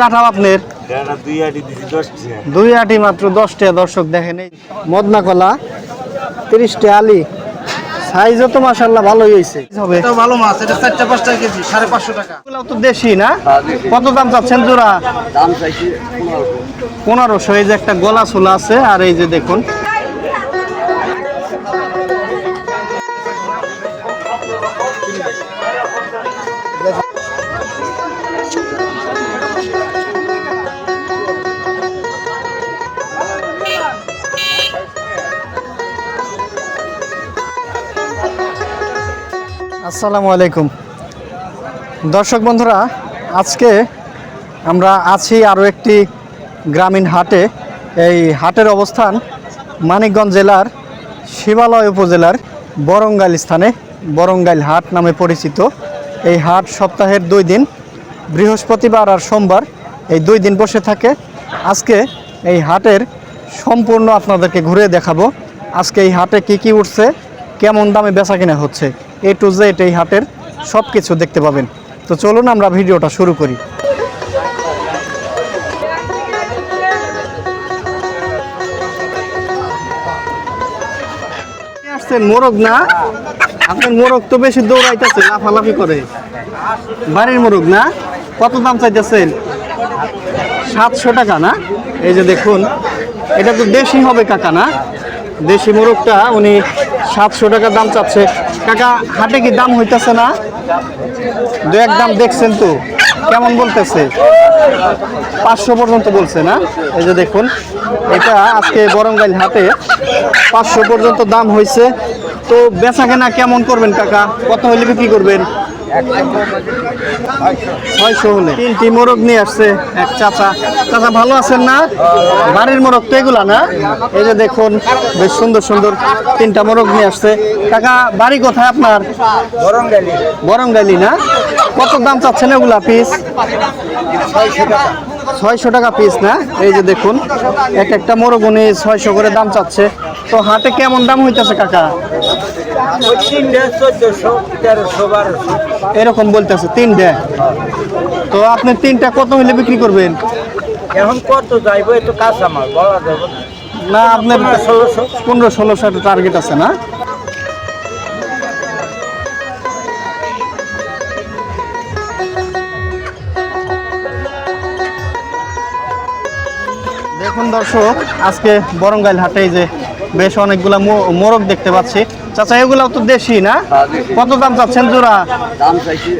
Data আপনার? দুই আটি মাত্র 10 টাকা। দর্শক দেখেন এই মদনা কলা 30 টাকা আলি। সাইজও তো মাশাআল্লাহ ভালোই হইছে। হবে এটা ভালো মাছ, এটা 4-5 টাকা কেজি, 550 টাকা। এগুলো তো দেশি না? কত দাম চাচ্ছেন জোড়া? দাম চাইছি 1500। এই যে একটা গলা ছোলা আছে, আর এই যে দেখুন আসসালামু আলাইকুম দর্শক বন্ধুরা, আজকে আমরা আছি আরও একটি গ্রামীণ হাটে। এই হাটের অবস্থান মানিকগঞ্জ জেলার শিবালয় উপজেলার বরঙ্গাইল স্থানে। বরঙ্গাইল হাট নামে পরিচিত এই হাট সপ্তাহের 2 দিন, বৃহস্পতিবার আর সোমবার, এই 2 দিন বসে থাকে। আজকে এই হাটের সম্পূর্ণ আপনাদেরকে ঘুরে দেখাবো। আজকে এই হাটে কি উঠছে, কেমন দামে বেচা কিনা হচ্ছে, A to Z এই হাটের সব কিছু দেখতে পাবেন। তো চলুন আমরা ভিডিওটা শুরু করি। আসছেন মোরগ না? আপনার মোরগ তো বেশি দৌড়াইতেছে, লাফালাফি করে। বাড়ির মোরগ না? কত দাম চাইতেছেন? 700 টাকা না? এই যে দেখুন, এটা তো দেশি হবে কাকা না? দেশি মোরগটা উনি 700 টাকা দাম চাচ্ছে। কাকা হাটে কি দাম হইতেছে না? 2-1 দাম দেখছেন তো কেমন বলতেছে? 500 পর্যন্ত বলছে না? এই যে দেখুন, এটা আজকে বরঙ্গাইল হাটে 500 পর্যন্ত দাম হয়েছে। তো বেচা কেনা কেমন করবেন কাকা? কত হলে বিক্রি করবেন? 600 হলে। 3টি মোরগ নিয়ে আসছে এক চাচা। চাচা ভালো আছেন না? বাড়ির মোরগ তো এগুলা না? এই যে দেখুন, বেশ সুন্দর সুন্দর 3টা মোরগ নিয়ে আসছে। কাকা বাড়ি কোথায় আপনার? বরঙ্গাইলি। বরঙ্গাইলি না? কত দাম চাচ্ছেন এগুলা পিস? 600 টাকা পিস না? এই যে দেখুন, একটা মোরগ উনি 600 করে দাম চাচ্ছে। তো হাটে কেমন দাম হইতেছে কাকা? 1400, 1300, 1200 এরকম বলতেছে 3টা। তো আপনি 3টা কত হইলে বিক্রি করবেন? এখন কত যাইবো, একটু কাঁচা মাল বলা যাবে না, আপনার 1500-1600 একটা টার্গেট আছে না? দেখুন দর্শক, আজকে বরঙ্গাইল হাটে যে বেশ অনেকগুলা মোরগ দেখতে পাচ্ছি। চাচা এগুলাও তো দেশি না? কত দাম চাচ্ছেন জোড়া? দাম চাইছি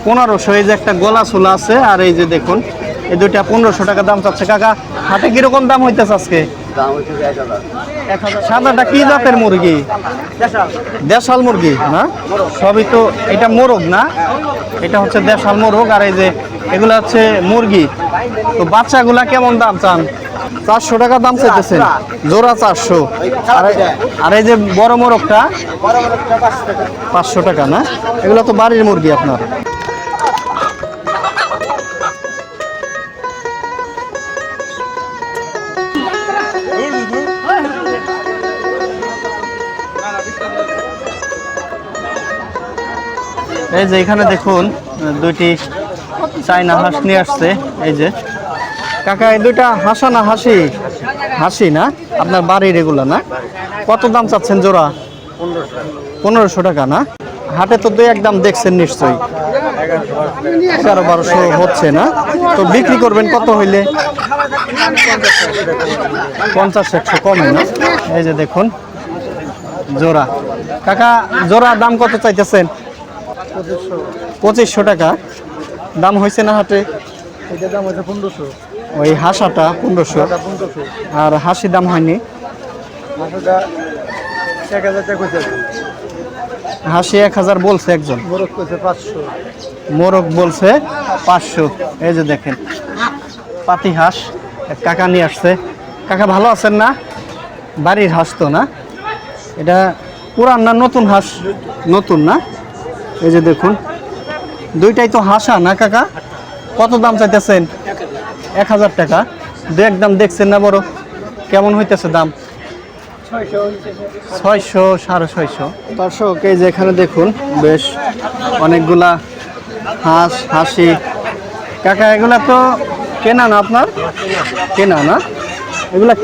1500। এই যে একটা গলা ছোলা আছে, আর এই যে দেখুন এই দুইটা 1500 টাকা দাম চাচ্ছে। কাকা হাটে কিরকম দাম হইতেছে আজকে? দাম হচ্ছে 1000। 1000। সাদাটা কি জাতের মুরগি? দেশাল মুরগি না? সবই তো এটা মোরগ না? এটা হচ্ছে দেশাল মোরগ, আর এই যে এগুলা হচ্ছে মুরগি। তো বাচ্চাগুলা কেমন দাম চান? 400 টাকা দাম চাইতেছেন জোড়া? 400। আর এই যে বড় মোরগটা 500 টাকা না? এগুলো তো বাড়ির মুরগি আপনার। এই যে এখানে দেখুন 2টি চাইনা হাঁস নিয়ে আসছে। এই যে কাকা, এই 2টা হাসা না হাসি? হাসি না? আপনার বাড়ির এগুলো না? কত দাম চাচ্ছেন জোড়া? 1500 টাকা না? হাটে তো 2-1 দাম দেখছেন নিশ্চয়ই, 1100-1200 হচ্ছে না? তো বিক্রি করবেন কত হইলে? 50-100 কমে না? এই যে দেখুন জোড়া। কাকা জোড়া দাম কত চাইতেছেন? 2500 টাকা দাম হয়েছে না হাটে? এটা দাম হচ্ছে 1500। ওই হাঁসাটা 1500, আর হাসি দাম হয়নি? মাছটা 1000 টাকা কইছে। হাসি 1000 বলছে একজন, মোরগ কইছে 500। মোরগ বলছে 500। এই যে দেখেন পাতি হাঁস এক কাকা নিয়ে আসছে। কাকা ভালো আছেন না? বাড়ির হাঁস তো না? এটা পুরান না নতুন হাঁস? নতুন না? এই যে দেখুন 2টাই তো হাঁসা না কাকা? কত দাম চাইতেছেন? 1000 টাকা। 2-1 দাম দেখছেন না বড়? কেমন হইতেছে দাম? 600, 650। দর্শক এই যে এখানে দেখুন বেশ অনেকগুলা হাঁস, হাসি কাকা এগুলা তো কেনা না আপনার? কেনা না? এগুলা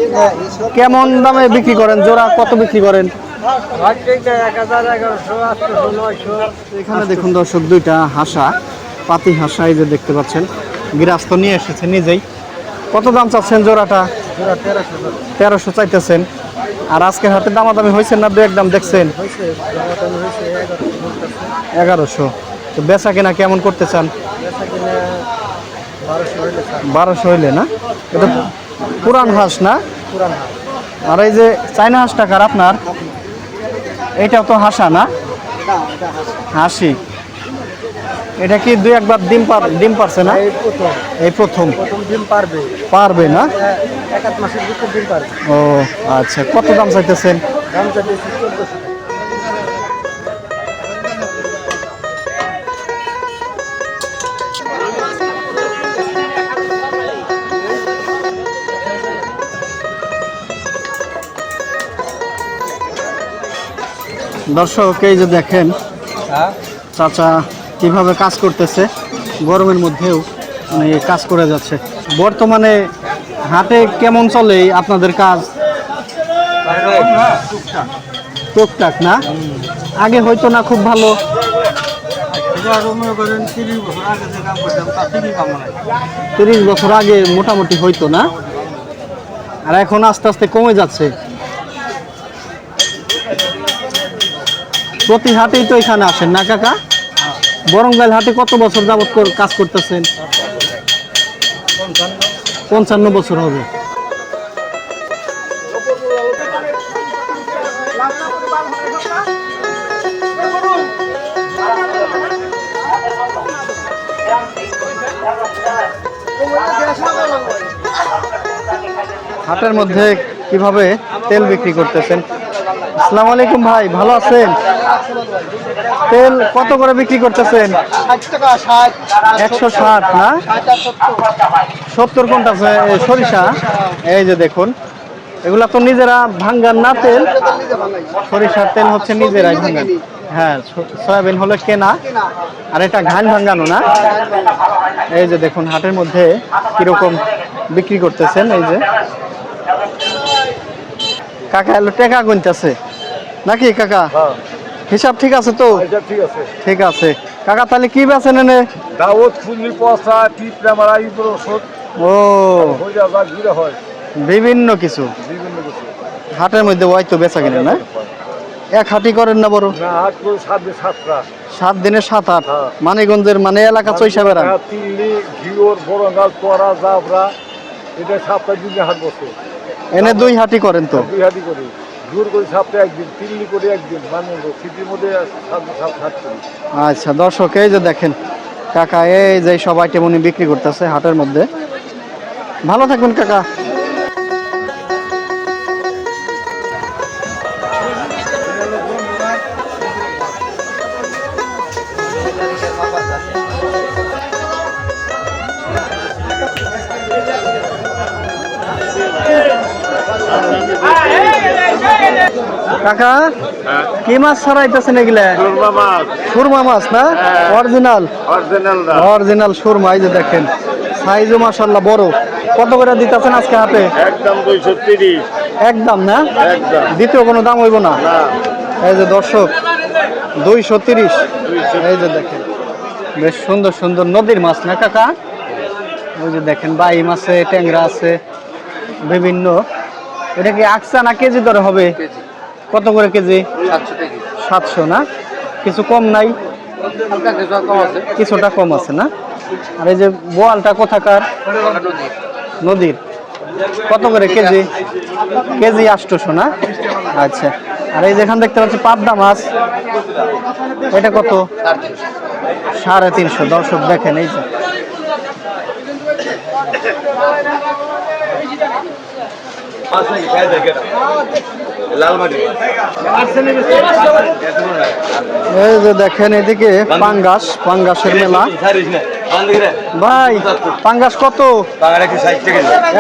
কেমন দামে বিক্রি করেন? জোড়া কত বিক্রি করেন? এখানে দেখুন দর্শক, দুইটা হাঁসা, পাতি হাঁসা, এই যে দেখতে পাচ্ছেন, গৃহস্থ নিয়ে এসেছে নিজেই। কত দাম চাচ্ছেন জোড়াটা? 1300 চাইতেছেন। আর আজকের হাটে দামাদামি হয়েছে না দু একদম দেখছেন? 1100। তো বেচা কেনা কেমন করতে চান? 1200 হইলে না? এটা পুরান হাঁস না? আর এই যে চাইনা হাঁসটা কার আপনার? এটাও তো হাঁসা না? হাসি। এটা কি দুই একবার ডিম পারছে না? এই প্রথম ডিম পারবে পারবে না? 1 মাসের ভিতর ডিম পারবে। ও আচ্ছা, কত দাম চাইতেছেন? দাম চাইতেছি 1400 টাকা। দর্শক এই যে দেখেন চাচা কিভাবে কাজ করতেছে, গরমের মধ্যেও কাজ করে যাচ্ছে। বর্তমানে হাটে কেমন চলে আপনাদের কাজ? টুকটাক না? আগে হয়তো না খুব ভালো? 30 বছর আগে মোটামুটি হইতো না, আর এখন আস্তে আস্তে কমে যাচ্ছে। প্রতি হাটেই তো এখানে আসেন না কাকা? বরঙ্গাইল হাটে কত বছর যাবত কাজ করতেছেন? 55 বছর হবে। হাটের মধ্যে কিভাবে তেল বিক্রি করতেছেন? আসসালামু আলাইকুম ভাই, ভালো আছেন? তেল কত করে বিক্রি করতেছেন? 160 না? 70 কোনটা আছে? সরিষা। এই যে দেখুন, এগুলা তো নিজেরা ভাঙ্গান না তেল? সরিষার তেল হচ্ছে নিজেরাই ভাঙ্গান। হ্যাঁ, সয়াবিন হলো কেনা, আর এটা ঘান ভাঙ্গানো না? এই যে দেখুন হাটের মধ্যে কিরকম বিক্রি করতেছেন। এই যে কাকা এলো টাকা গুনতেছে নাকি কাকা? হিসাব ঠিক আছে তো? ঠিক আছে। ঠিক আছে কাকা, তাহলে কি বেচেন এনে? দাওয়াত ফুলনি পচা পিঁপড়া মারা ইগুলো ওষুধ ও হইয়া যা ঘুরে হয় বিভিন্ন কিছু বিভিন্ন কিছু। হাটের মধ্যে ওই তো বেচা কিনে না? এক হাটি করেন না বড়? না, হাট করে 7 দিন 7টা। 7 দিনে 7-8? হ্যাঁ। মানিগঞ্জের মানে এলাকা চৈসা বেড়ান? তিল্লি, ঘিওর, বরঙ্গাল, তোরা, জাবরা, এটা 7টা দিনে হাট বসে। এনে 2 হাটি করেন তো? 2 হাটি করি। জোর করে 7টা একদিন, তিল্লি করে একদিন, মানে সিটির মধ্যে 7 হাট করি। আচ্ছা দর্শক এই যে দেখেন কাকা এই যে সব আইটেম উনি বিক্রি করতেছে হাটের মধ্যে। ভালো থাকবেন কাকা। কাকা কি মাছ ছাড়াইতেছেন এগুলা? সুরমা মাছ না? Original original Surma. এই যে দেখেন সাইজও মাশাআল্লাহ বড়। কত করে দিতেছেন আজকে হাটে? একদম 230। একদম না? একদম। দ্বিতীয় কোনো দাম হইব না? এই যে দর্শক 230। এই যে দেখেন বেশ সুন্দর সুন্দর নদীর মাছ না কাকা? ওই যে দেখেন বাইম আছে, ট্যাংরা আছে বিভিন্ন। এটা কি আকসা না কেজি দরে হবে? কত করে কেজি? 700 না? কিছু কম নাই? কিছুটা কম আছে না? আর এই যে বোয়ালটা কোথাকার? নদীর। কত করে কেজি? কেজি 800 না? আচ্ছা। আর এই যেখানে দেখতে পাচ্ছি পাবদা মাছ, এটা কত? 350। দর্শক দেখেন এই যে এই যে দেখেন এদিকে পাঙ্গাসের মেলা। ভাই পাঙ্গাস কত?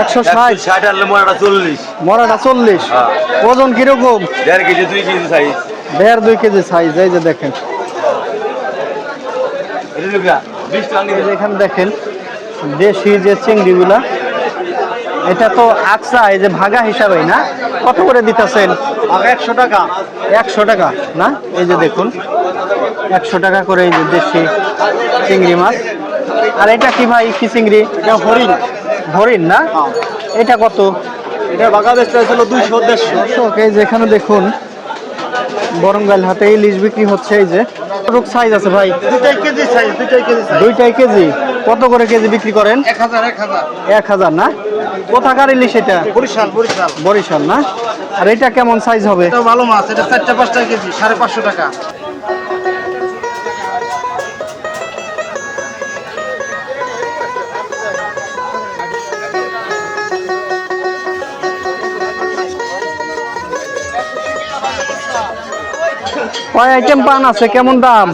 160। মরাটা 40। ওজন কিরকম? 1.5 KG 2 KG size. 1.5-2 KG size. এই যে দেখেন এখানে দেখেন দেশি যে চিংড়িগুলা, এটা তো আকসা এই যে ভাগা হিসাবে না, কত করে দিতেছেন? 100 টাকা। 100 টাকা না? এই যে দেখুন 100 টাকা করে এই যে দেশি চিংড়ি মাছ। আর এটা কি ভাই, কি চিংড়ি? এটা হরিণ। হরিণ না? এটা কত? এটা বাঘা বেচতে হয়েছিল 200-150। দর্শক এই যে এখানে দেখুন বরঙ্গাইল হাটে ইলিশ বিক্রি হচ্ছে। এই যে কত সাইজ আছে ভাই? 2 কেজি সাইজ, 2 কেজি সাইজ। দুইটাই কেজি। কত করে কেজি বিক্রি করেন? 1000। 1000 না? কোথাকার ইলিশ এটা? বরিশাল। বরিশাল না? আর এটা কেমন সাইজ হবে? এটা ভালো মাছ, এটা 4-5 কেজি, 550 টাকা। কয় আইটেম পান আছে, কেমন দাম?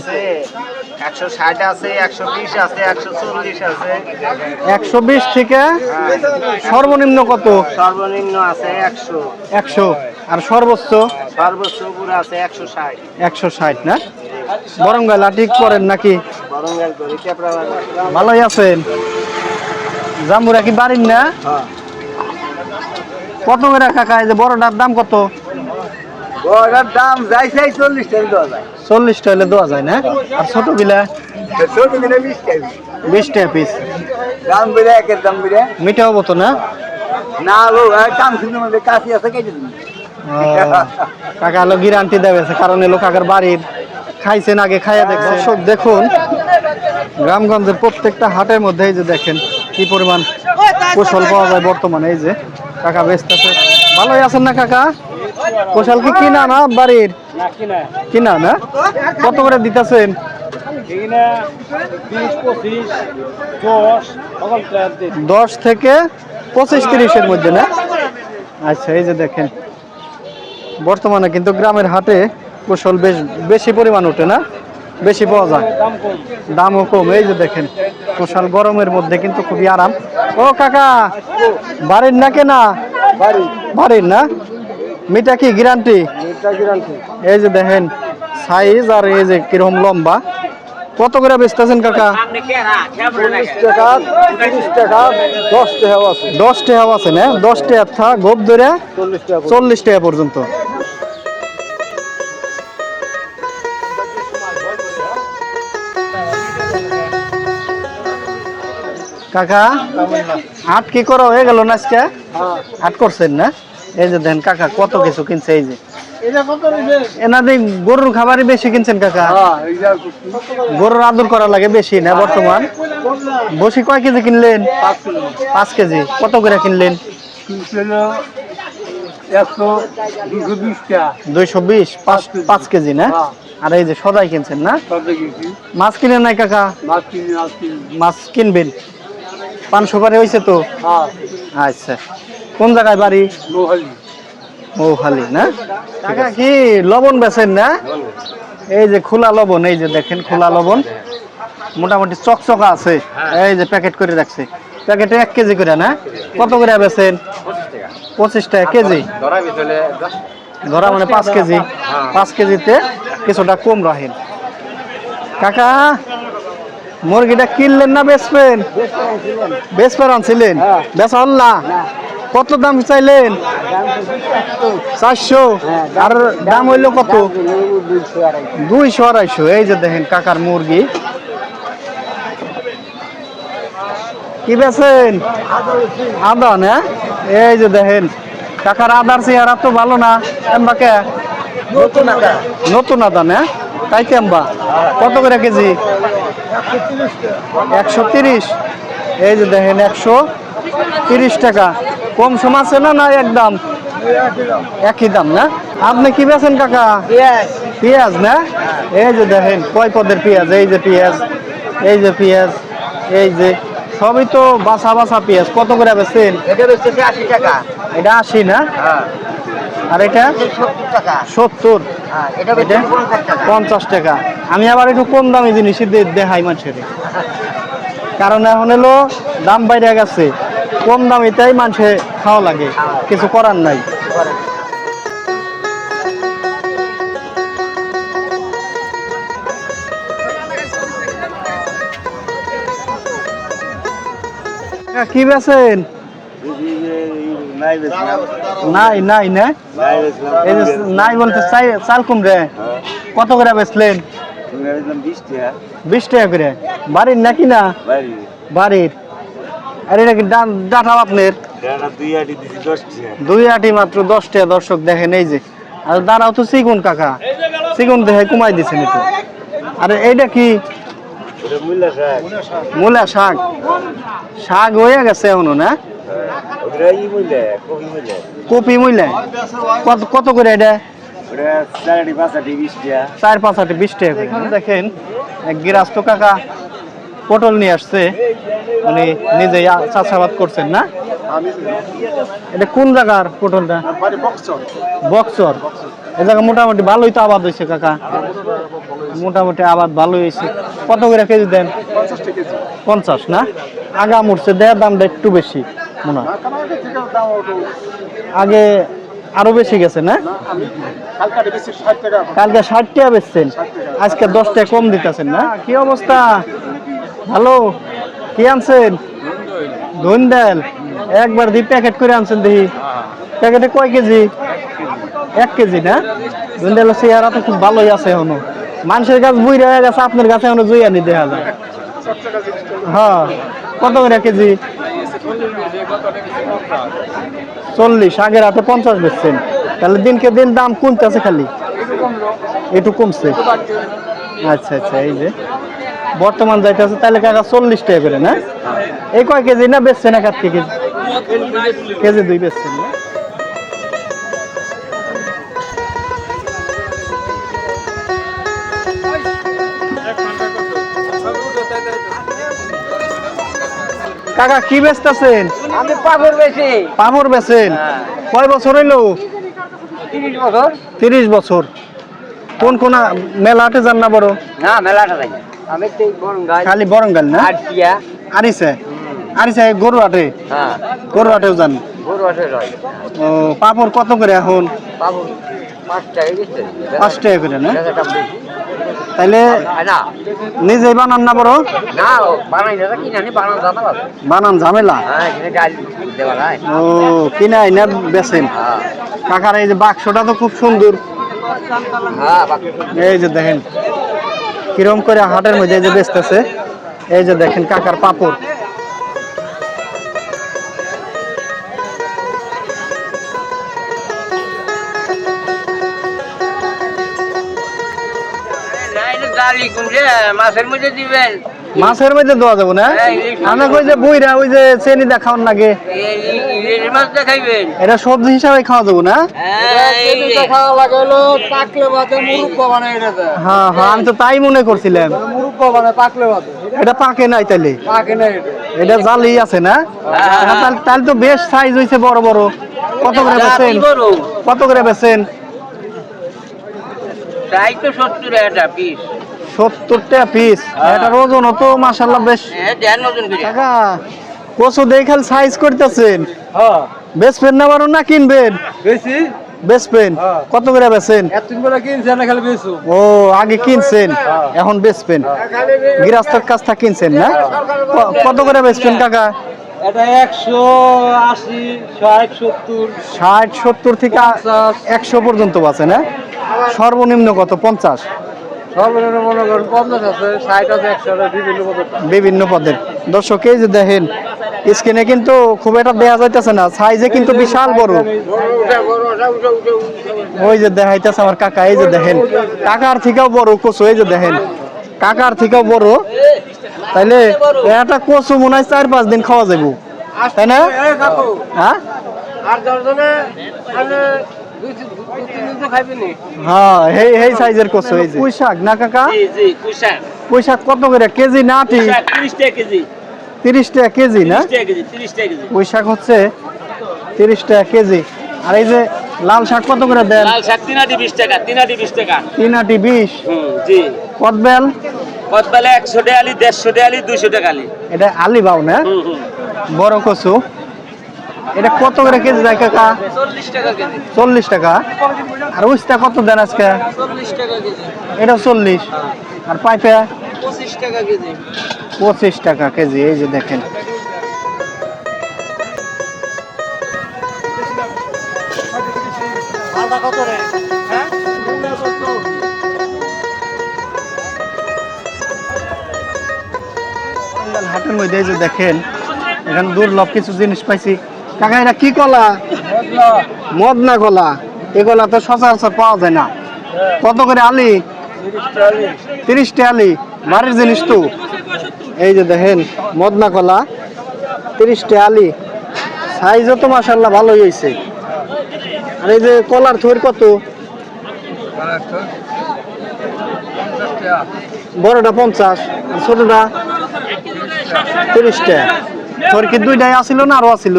160 আছে, 120 আছে, 140 আছে, 120 থেকে সর্বনিম্ন কত? সর্বনিম্ন আছে 100, 100 আর সর্বোচ্চ সর্বোচ্চ উপরে আছে 160। 160 না? বরঙ্গাইল হাটি করেন নাকি? বরঙ্গাইল করি, কেপড়া বাজার। ভালোই আছেন? জাম্বুরা কি বাড়ির না? হ্যাঁ। কত করে কাকা এই যে বড়টার দাম কত? বড়ার দাম যাইছে 40 টাকা দেওয়া যায়। 40 টাকা দেওয়া যায় না? আর ছোট বিলা ছোট কিনে 20 টাকা। 20 টাকা পিস। দাম বেড়ে একের দাম বেড়ে মিঠা হবো তো না? না গো, কাম শুনে মধ্যে কাশি আছে কেটে দিন। ও, কাকা হলো গ্যারান্টি দেবে, কারণ এলো কাকার বাড়ির খাইছেন, আগে খাইয়া দেখছেন। সব দেখুন গ্রামগঞ্জের প্রত্যেকটা হাটের মধ্যে এই যে দেখেন কি পরিমাণ কোশল পাওয়া যায় বর্তমানে। এই যে কাকা বেচতেছে। ভালোই আছেন না কাকা? কোশাল কি কিনা না বাড়ির? না কিনা। কিনা না? কত করে দিতেছেন? কিনা 20, 25, 10 সকল প্লেয়ার দিন। 10 থেকে 25-30-এর মধ্যে না? আচ্ছা এই যে দেখেন বর্তমানে কিন্তু গ্রামের হাটে কোশল বেশ বেশি পরিমাণ ওঠে না, বেশি পাওয়া যায়, দাম কম। দামও কম। এই যে দেখেন কোশাল গরমের মধ্যে কিন্তু খুবই আরাম। ও কাকা, বাড়ির না কেনা? বাড়ির না? মিটা কি গ্যারান্টি? এটা গ্যারান্টি। এই যে দেখেন সাইজ আর এই যে কিরকম লম্বা। কত করে বেচতেছেন কাকা? 40 টাকা, 30 টাকা, 10 টাকাও আছে। 10 টাকা আছে না? 10 টাকা থা গোপ ধরে 40 টাকা। 40 টাকা পর্যন্ত। কাকা হাট কি করো হয়ে গেল না আজকে? হাট করছেন না? এই যে দেন কাকা কত কিছু কিনছে। এই যে এটা কত নিবে? এনাদের গরুর খাবারই বেশি কিনছেন কাকা। হ্যাঁ, এইটা গরুর আদর করা লাগে বেশি না বর্তমান? বসি কয় কেজি কিনলেন? 5 কিলো। 5 কেজি। কত করে কিনলেন? কিলো 100, 220 টাকা। 220 5 কেজি না? হ্যাঁ। আর এই যে সদাই কিনছেন না? সব দেখেছি। মাছ কিনেন নাই কাকা? মাছ কিনে আসছি। মাছ কিনবেন? পান সুপারি হয়েছে তো? হ্যাঁ, আচ্ছা কোন জায়গায় বাড়ি? লোহালি। মৌখালি না? কাকা কি লবণ বেচেন না? এই যে খোলা লবণ, এই যে দেখেন খোলা লবণ মোটামুটি চকচকা আছে। এই যে প্যাকেট করে রাখছে, প্যাকেটে 1 কেজি করে না? কত করে বেচেন? 25 টাকা কেজি। ধরা মানে 5 কেজি। 5 কেজিতে কিছুটা কম রাখেন। কাকা মুরগিটা কিনলেন না বেচবেন? বেচবেন আনছিলেন, বেচা হল না? কত দাম চাইলেন? 400। আর দাম হইলো কত? 200-250। এই যে দেখেন কাকার মুরগি কি বেচেন? আদা না? এই যে দেখেন কাকার আদার চেহারা তো ভালো না। এমবাকে নতুন আদা না? তাই কেমবা কত করে কেজি? 130। এই যে দেখেন 130 টাকা। কম সম আছে না? না একদম একই দাম না? আপনি কি বেচেন কাকা? পেঁয়াজ না? এই যে দেখেন কয় পদের পেঁয়াজ। এই যে পেঁয়াজ, এই যে পেঁয়াজ, এই যে সবই তো বাসা বাসা পেঁয়াজ। কত করে বেচেন? এটা বেচছে 80 টাকা। এটা 80 না? হ্যাঁ। আর এটা 70 টাকা। 70। হ্যাঁ, এটা বেচছে 50 টাকা। 50 টাকা। আমি আবার একটু কম দামি জিনিস দেখাই মানুষের, কারণ এখন হলো দাম বাইরে গেছে, কম দামিটাই মানুষে খাওয়া লাগে, কিছু করার নাই। কি বেছেন? নাই নাই না এই যে নাই বলতে চাল কম রে কত করে বেচলেন? 20 টাকা করে। বাড়ির নাকি না? বাড়ির। আর এটা কি ডাটা আপনার? 2 আটি মাত্র 10 টাকা। দর্শক দেখেন এই যে, আর দাঁড়াও তো চিকুন কাকা, চিকুন দেখে কমাই দিচ্ছেন একটু। আর এইটা কি? মূলা শাক। শাক হয়ে গেছে এখনো না? কপি মূলা কত কত করে এটা? 4-5 আটি 20 টাকা করে। দেখেন এক গৃহস্থ কাকা পটল নিয়ে আসছে, উনি নিজে চাষাবাদ করছেন না? এটা কোন জায়গার পটলটা? বক্সর। এই জায়গা মোটামুটি ভালোই তো আবাদ হয়েছে কাকা, মোটামুটি আবাদ ভালোই হয়েছে। কত করে কেজি দেন? 50 না? আগা মুড়ছে দেয়, দামটা একটু বেশি মনে হয়। আগে আরো বেশি গেছে না? কালকে 60 টাকা বেচছেন, আজকে 10 টাকা কম দিতেছেন না? কি অবস্থা? ভালো। কি আনছেন? ধুন্দল। একবার দি প্যাকেট করে আনছেন দেখি। প্যাকেটে কয় কেজি? 1 কেজি না? ধুন্দল চেহারা তো খুব ভালোই আছে এখনো। মানুষের গাছ বুইরা হয়ে গেছে, আপনার গাছে এখনো জুইয়ানি দেখা যায়। হ্যাঁ, কত করে কেজি? 40। আগের হাতে 50 বেচছেন, তাহলে দিনকে দিন দাম কমতেছে, খালি একটু কমছে। আচ্ছা আচ্ছা, এই যে বর্তমান যাইতেছে তাহলে কাকা 40 টাকা করে না? এই কয় কেজি না বেচছেন? 1 কেজি, কেজি 2 বেচছেন না? কাকা কি বেচতেছেন? আমি পাপড় বেশি। পাপড় বেচেন? কয় বছর হইলো? 30 বছর। 30 বছর। কোন কোন মেলাতে যান না? বড় না, মেলাটা যাই আমি তো বরঙ্গাই। খালি বরঙ্গাল না? আটিয়া আরিসে আরিসে গরু হাটে? হ্যাঁ, গরু হাটেও যান? গরু আছে রয়। ও, পাপড় কত করে এখন? পাপড় 5 টাকা গেছে। 5 টাকা করে না? এটা বেশি তাইলে না, নিজেই বানান না? বড় না বানাই না, কি জানি বানান জানা আছে। বানান ঝামেলা। হ্যাঁ, এখানে গাল দেওয়া নাই। ও, কিনাই না বেচেন? হ্যাঁ কাকার এই যে বাক্সটা তো খুব সুন্দর। হ্যাঁ, এই যে দেখেন কিরম করে হাটের মধ্যে এই যে বেচতেছে। এই যে দেখেন কাকার পাপড়। গালি কুমড়ে মাছের মধ্যে দিবেন। মাছের মধ্যে দেওয়া যাবো না? আমি কই যে বইরা ওই যে চেনি দা খাওয়ার লাগে, ইলিশ মাছ দেখাইবেন। এটা সবজি হিসাবে খাওয়া যাবো না? খাওয়া লাগে হলো পাকলে ভাতে মুরব্বা বানাই। এটা হ্যাঁ হ্যাঁ, আমি তো তাই মনে করছিলাম। মুরব্বা বানায় পাকলে ভাতে। এটা পাকে নাই তাইলে? পাকে নাই এটা জালি আছে না? তাহলে তো বেশ সাইজ হয়েছে, বড় বড়। কত করে বেচেন? কত করে বেচেন? তাই তো 70 টাকা পিস। 70 টাকা পিস। এটার ওজন তো মাশাআল্লাহ বেশ। হ্যাঁ, দেন ওজন করে। কাকা কচু দেখাল সাইজ করতেছেন, হ্যাঁ বেচবেন না বড় না কিনবেন? বেশি বেচবেন? হ্যাঁ। কত করে বেচেন? এতদিন করে কিনছেন না খালি বেশু। ও, আগে কিনছেন এখন বেচবেন? গৃহস্থর কাছ থেকে কিনছেন না? কত করে বেচবেন কাকা? এটা 180, 60, 70। 60, 70 থেকে 100 পর্যন্ত আছে না? সর্বনিম্ন কত? 50? সর্বনিম্ন মনে করেন 50 আছে, 60 আছে, 100 আছে, বিভিন্ন পদের। বিভিন্ন পদের। দর্শক এই যে দেখেন স্ক্রিনে কিন্তু খুব একটা দেয়া যাইতেছে না, সাইজে কিন্তু বিশাল বড়। ওই যে দেখাইতেছে আমার কাকা, এই যে দেখেন কাকার থেকেও বড় কচু। এই যে দেখেন কাকার থেকেও বড়। তাইলে এটা কচু মনে হয় 4-5 দিন খাওয়া যাবো, তাই না? হ্যাঁ হ্যাঁ, এই সাইজের কচু। এই যে পুঁই শাক না কাকা? পুঁই শাক কত করে কেজি? না 30 টাকা কেজি। 30 টাকা কেজি না? পুঁই শাক হচ্ছে 30 টাকা কেজি। আর এই যে লাল শাক কত করে দেন? লাল শাক 3 আটি 20 টাকা। 3 আটি 20 টাকা। 3 আটি 20? জি। কদবেল? কদবেলে 100 টাকা আলি, 150 টাকা আলি, 200 টাকা আলি। এটা আলি বাও না? বড় কচু। এটা কত করে কেজি যায় কাকা? 40 টাকা কেজি। 40 টাকা। আর উস্তা কত দেন আজকে? 40 টাকা কেজি। এটা 40। আর পাইপে? 25 টাকা কেজি। 25 টাকা কেজি। এই যে দেখেন লালটা কত রে? হ্যাঁ? হাটের মধ্যে এই যে দেখেন এখানে দুর্লভ কিছু জিনিস পাইছি। কাকা এটা কি কলা? মদনা কলা। এ কলা তো সচরাচর পাওয়া যায় না। কত করে আলি? 30 টাকা আলি। বাড়ির জিনিস তো। এই যে দেখেন মদনা কলা 30 টাকা আলি। সাইজও তো মাশাআল্লাহ ভালোই হয়েছে। আর এই যে কলার থৈর কত? বড়টা 50 আর ছোটটা 30 টাকা। তোর কি দুইটাই আসিল না আরো আসিল?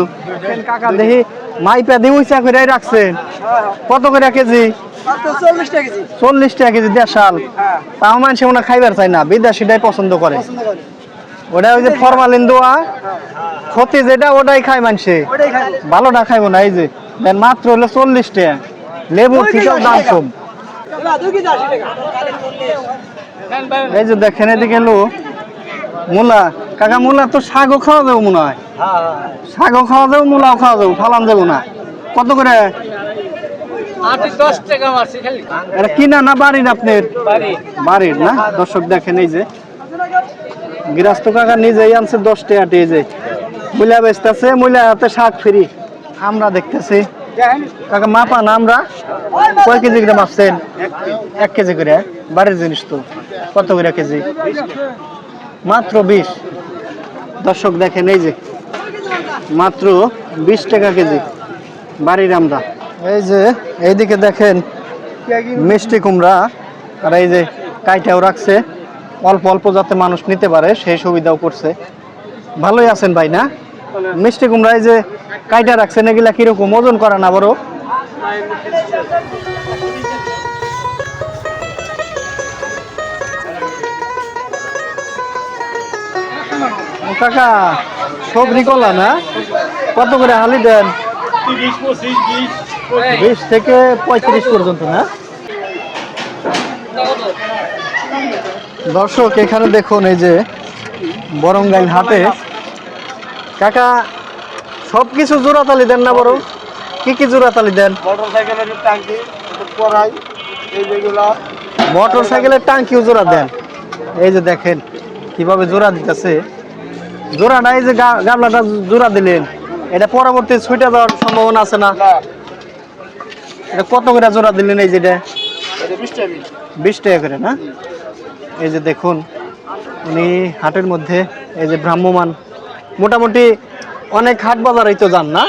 কাকা দেখি মাইপা দিয়ে উইচা করে রাখছেন। কত করে কেজি? 40 টাকা কেজি। 40 টাকা কেজি দেশাল। তাও মানুষ মনে খাইবার চাই না, বিদেশিটাই পছন্দ করে। ওটা ওই যে ফরমালিন দেওয়া ক্ষতি যেটা ওটাই খায় মানুষে, ভালোটা খাইবো না। এই যে দেন মাত্র হলো 40 টাকা। লেবু ঠিকও দাম কম। এই যে দেখেন এদিকে এলো মূলা। কাকা মূলা তো শাকও খাওয়া যাবো মনে হয়। শাকও খাওয়া যাবো, মূলাও খাওয়া যাবো, ফালান যাবো না। কত করে? 10 টাকা মারছি খালি। এটা কিনা না বাড়ির আপনার? বাড়ির না। দর্শক দেখেন এই যে গৃহস্থ কাকা নিজেই আনছে 10 টাকা। এই যে মূলা বেচতেছে, মূলা হাতে শাক ফ্রি। আমরা দেখতেছি কাকা মাপা না আমরা কয় কেজি করে মাপছেন? 1 কেজি করে। বাড়ির জিনিস তো। কত করে কেজি? মাত্র 20। দর্শক দেখেন এই যে মাত্র 20 টাকা কেজি বাড়ির আমরা। এই যে এইদিকে দেখেন মিষ্টি কুমড়া, আর এই যে কাইটাও রাখছে অল্প অল্প যাতে মানুষ নিতে পারে সেই সুবিধাও করছে। ভালোই আছেন ভাই না? মিষ্টি কুমড়া এই যে কাইটা রাখছেন এগুলা কিরকম ওজন করে না বড়? ও কাকা সবজি কলা না? কত করে হালি দেন? 20 থেকে 35 পর্যন্ত না? দর্শক এখানে দেখুন এই যে বরঙ্গাইল হাটে কাকা সবকিছু জোড়াতালি দেন না বড়? কি কি জোড়াতালি দেন? মোটরসাইকেলের ট্যাঙ্কি, কড়াই, এই যেগুলা মোটর সাইকেলের টাঙ্কিও জোড়া দেন। এই যে দেখেন কিভাবে জোড়া দিতেছে। জোড়াটা এই যে গামলাটা জোড়া দিলেন, এটা পরবর্তী ছুটে যাওয়ার সম্ভাবনা আছে না? এটা কত করে জোড়া দিলেন? এই যেটা 20 টাকা করে না? এই যে দেখুন উনি হাটের মধ্যে এই যে ভ্রাম্যমান মোটামুটি অনেক হাট বাজারেই তো যান না?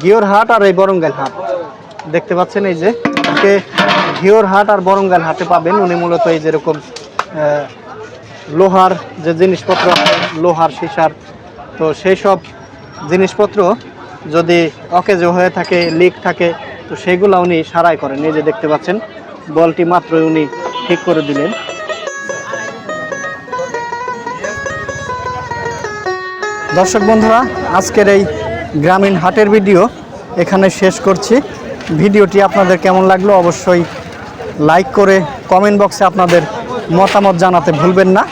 ঘিওর হাট আর এই বরঙ্গাইল হাট দেখতে পাচ্ছেন। এই যে ঘিওর হাট আর বরঙ্গাইল হাটে পাবেন। উনি মূলত এই যেরকম লোহার যে জিনিসপত্র আছে, লোহার সীসার, তো সেই সব জিনিসপত্র যদি অকেজো হয়ে থাকে, লিক থাকে, তো সেইগুলো উনি সারাই করেন। এই যে দেখতে পাচ্ছেন বলটি মাত্র উনি ঠিক করে দিলেন। দর্শক বন্ধুরা, আজকের এই গ্রামীণ হাটের ভিডিও এখানে শেষ করছি। ভিডিওটি আপনাদের কেমন লাগলো অবশ্যই লাইক করে কমেন্ট বক্সে আপনাদের মতামত জানাতে ভুলবেন না।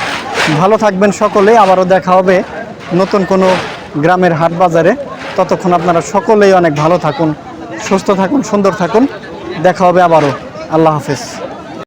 ভালো থাকবেন সকলেই। আবারও দেখা হবে নতুন কোনো গ্রামের হাট বাজারে। ততক্ষণ আপনারা সকলেই অনেক ভালো থাকুন, সুস্থ থাকুন, সুন্দর থাকুন। দেখা হবে আবারও। আল্লাহ হাফেজ।